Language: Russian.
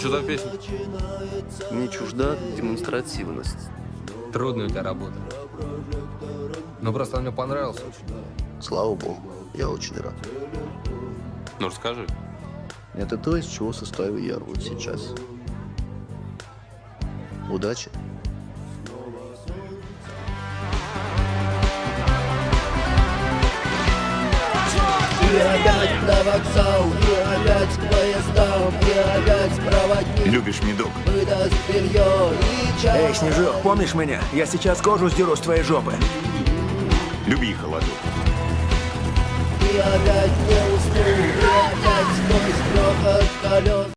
что за песня? Мне чужда демонстративность. Трудная у тебя работа. Ну, просто он мне понравился очень. Слава богу, я очень рад. Ну, расскажи. Это то, из чего состою я вот сейчас. Удачи. И опять на вокзал, и опять к поездам, и опять проводник Любишь медок? выдаст белье и чай. Эй, Снежок, помнишь меня? Я сейчас кожу сдеру с твоей жопы. Люби холодок. И опять не